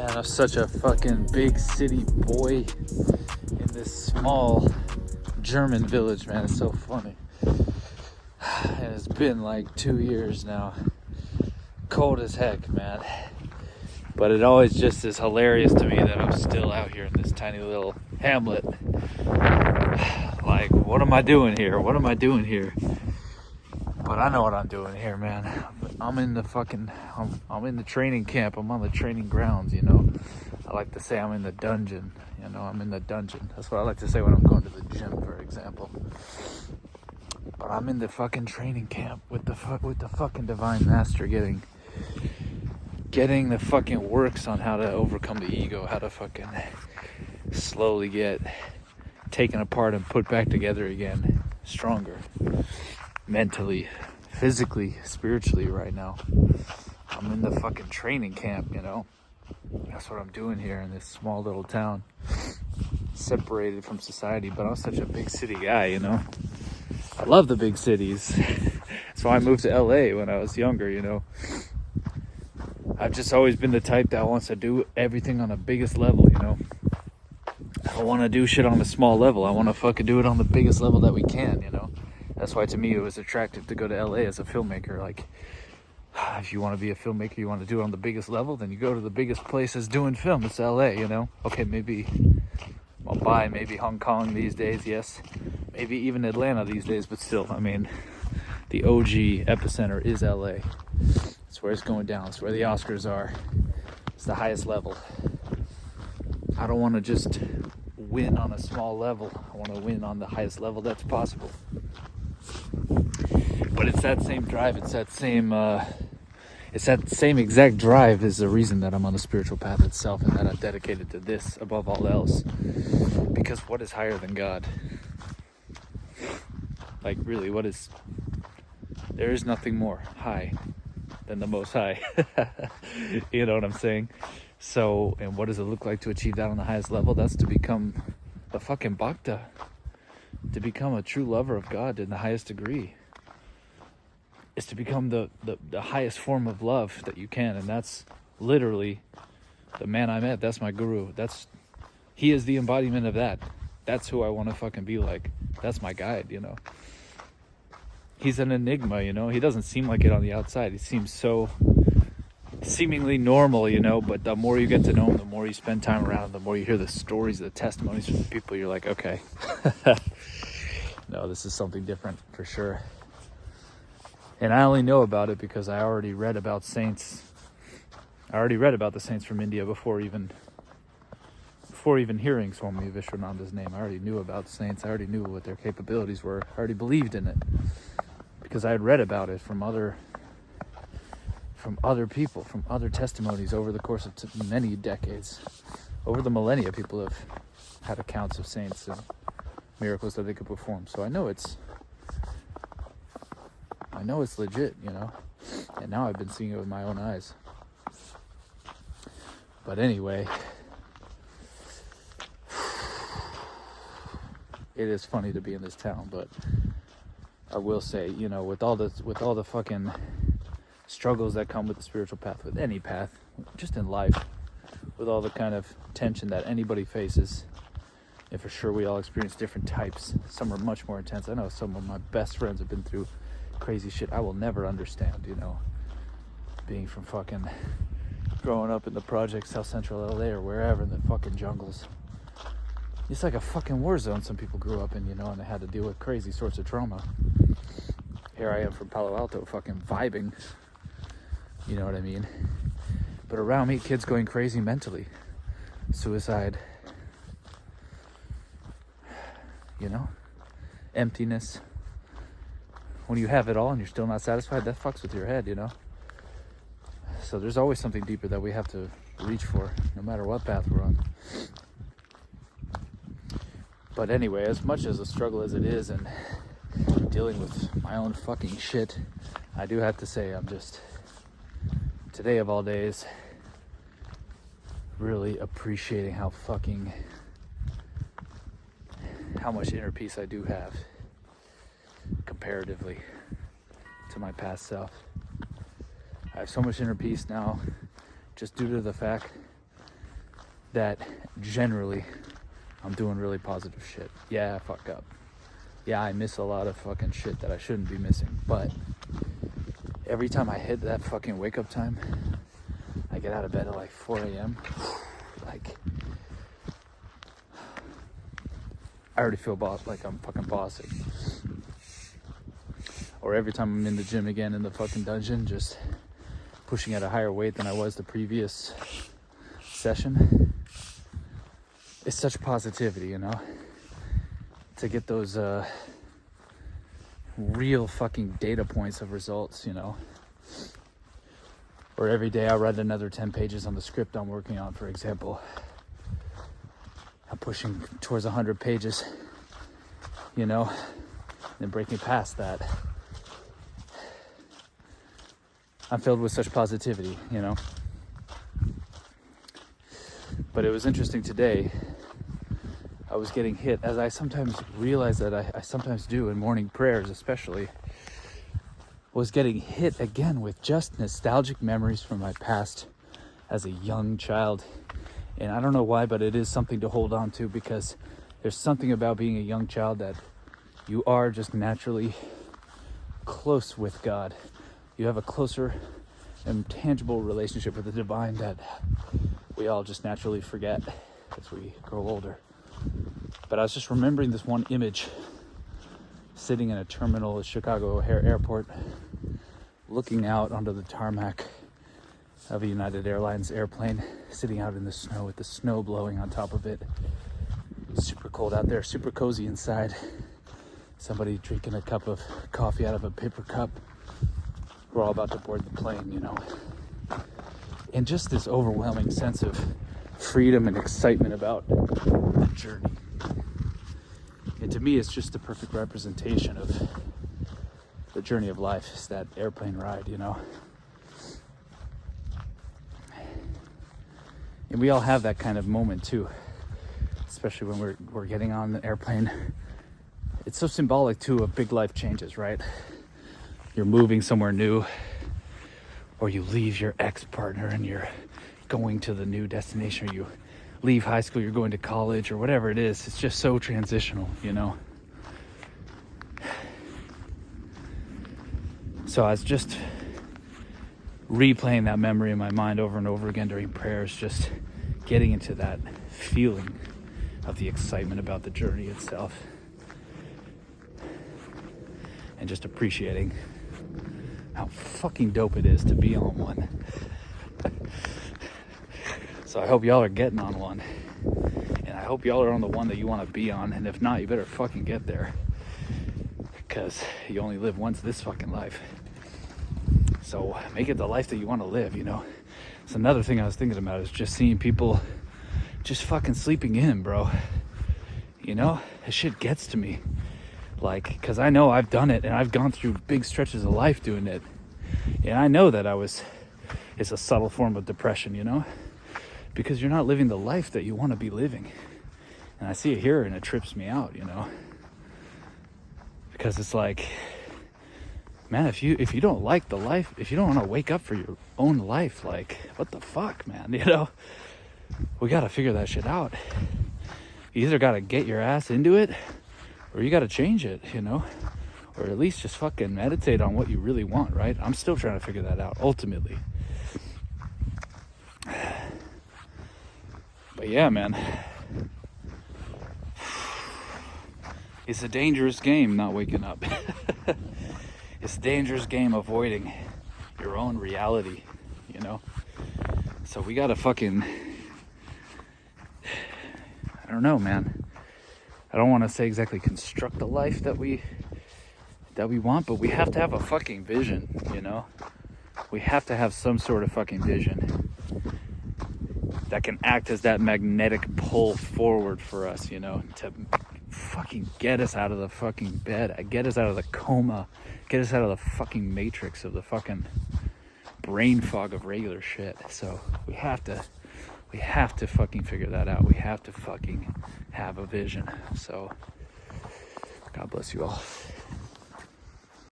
Man, I'm such a fucking big city boy in this small German village, man. It's so funny. And it's been like 2 years now. Cold as heck, man. But it always just is hilarious to me that I'm still out here in this tiny little hamlet. Like, what am I doing here? What am I doing here? But I know what I'm doing here, man. I'm in the I'm in the training camp. I'm on the training grounds, you know. I like to say I'm in the dungeon. You know, I'm in the dungeon. That's what I like to say when I'm going to the gym, for example. But I'm in the fucking training camp with the fucking divine master getting the fucking works on how to overcome the ego, how to fucking slowly get taken apart and put back together again, stronger, mentally, physically, spiritually right now. I'm in the fucking training camp, you know. That's what I'm doing here in this small little town, separated from society, but I'm such a big city guy, you know. I love the big cities. That's why I moved to LA when I was younger, you know. I've just always been the type that wants to do everything on the biggest level, you know. I don't want to do shit on a small level. I want to fucking do it on the biggest level that we can, you know. That's why to me it was attractive to go to LA as a filmmaker. Like, if you want to be a filmmaker, you want to do it on the biggest level, then you go to the biggest places doing film. It's LA, you know. Okay, maybe Mumbai, maybe Hong Kong these days, yes. Maybe even Atlanta these days, but still, I mean, the OG epicenter is LA. It's where it's going down. It's where the Oscars are. It's the highest level. I don't want to just win on a small level. I want to win on the highest level that's possible. But it's that same drive. It's that same exact drive is the reason that I'm on the spiritual path itself, and that I'm dedicated to this above all else. Because what is higher than God? Like, really, there is nothing more high than the Most High. You know what I'm saying? So, and what does it look like to achieve that on the highest level? That's to become a fucking bhakta, to become a true lover of God in the highest degree. Is to become the highest form of love that you can, and that's literally the man I met. That's my guru. He is the embodiment of that. That's who I want to fucking be like. That's my guide, you know. He's an enigma, you know. He doesn't seem like it on the outside. He seems so seemingly normal, you know, but the more you get to know him, the more you spend time around him, the more you hear the stories, the testimonies from the people, you're like, okay. No, this is something different for sure. And I only know about it because I already read about saints. I already read about the saints from India before even hearing Swami Vishwananda's name. I already knew about saints. I already knew what their capabilities were. I already believed in it because I had read about it from other people, from other testimonies over the course of many decades. Over the millennia, people have had accounts of saints and miracles that they could perform. So I know it's legit, you know. And now I've been seeing it with my own eyes. But anyway, it is funny to be in this town, but I will say, you know, with all the fucking struggles that come with the spiritual path, with any path, just in life, with all the kind of tension that anybody faces, and for sure we all experience different types. Some are much more intense. I know some of my best friends have been through crazy shit I will never understand, you know, being from fucking growing up in the projects, South Central LA or wherever, in the fucking jungles. It's like a fucking war zone some people grew up in, you know, and they had to deal with crazy sorts of trauma. Here I am from Palo Alto fucking vibing, you know what I mean? But around me, kids going crazy mentally, suicide, you know, emptiness. When you have it all and you're still not satisfied, that fucks with your head, you know? So there's always something deeper that we have to reach for, no matter what path we're on. But anyway, as much as a struggle as it is and dealing with my own fucking shit, I do have to say I'm just, today of all days, really appreciating how much inner peace I do have comparatively to my past self. I have so much inner peace now just due to the fact that generally I'm doing really positive shit. Yeah, I fuck up. Yeah, I miss a lot of fucking shit that I shouldn't be missing. But every time I hit that fucking wake up time, I get out of bed at like 4 a.m. Like, I already feel like I'm fucking bossy. Or every time I'm in the gym again in the fucking dungeon, just pushing at a higher weight than I was the previous session. It's such positivity, you know, to get those real fucking data points of results, you know. Or every day I read another 10 pages on the script I'm working on, for example. I'm pushing towards 100 pages, you know, and breaking past that. I'm filled with such positivity, you know. But it was interesting today. I was getting hit, as I sometimes realize that I sometimes do in morning prayers especially, was getting hit again with just nostalgic memories from my past as a young child. And I don't know why, but it is something to hold on to, because there's something about being a young child that you are just naturally close with God. You have a closer and tangible relationship with the divine that we all just naturally forget as we grow older. But I was just remembering this one image, sitting in a terminal at Chicago O'Hare Airport, looking out onto the tarmac of a United Airlines airplane, sitting out in the snow with the snow blowing on top of it. Super cold out there, super cozy inside. Somebody drinking a cup of coffee out of a paper cup. We're all about to board the plane, you know. And just this overwhelming sense of freedom and excitement about the journey. And to me, it's just the perfect representation of the journey of life. It's that airplane ride, you know. And we all have that kind of moment too, especially when we're getting on the airplane. It's so symbolic too of big life changes, right? You're moving somewhere new, or you leave your ex-partner and you're going to the new destination, or you leave high school, you're going to college, or whatever it is. It's just so transitional, you know. So I was just replaying that memory in my mind over and over again during prayers, just getting into that feeling of the excitement about the journey itself, and just appreciating how fucking dope it is to be on one. So I hope y'all are getting on one, and I hope y'all are on the one that you want to be on, and if not, you better fucking get there, because you only live once this fucking life. So make it the life that you want to live, you know. It's another thing I was thinking about, is just seeing people just fucking sleeping in, bro. You know, that shit gets to me. Like, because I know I've done it, and I've gone through big stretches of life doing it. And I know that it's a subtle form of depression, you know, because you're not living the life that you want to be living. And I see it here, and it trips me out, you know, because it's like, man, if you don't like the life, if you don't want to wake up for your own life, like, what the fuck, man, you know, we got to figure that shit out. You either got to get your ass into it, or you got to change it, you know, or at least just fucking meditate on what you really want, right? I'm still trying to figure that out, ultimately. But yeah, man, it's a dangerous game not waking up. It's a dangerous game avoiding your own reality, you know? So we gotta fucking, I don't know, man. I don't want to say exactly construct the life that we want, but we have to have a fucking vision, you know? We have to have some sort of fucking vision that can act as that magnetic pull forward for us, you know, to fucking get us out of the fucking bed, get us out of the coma, get us out of the fucking matrix of the fucking brain fog of regular shit. So we have to fucking figure that out. We have to fucking have a vision. So God bless you all.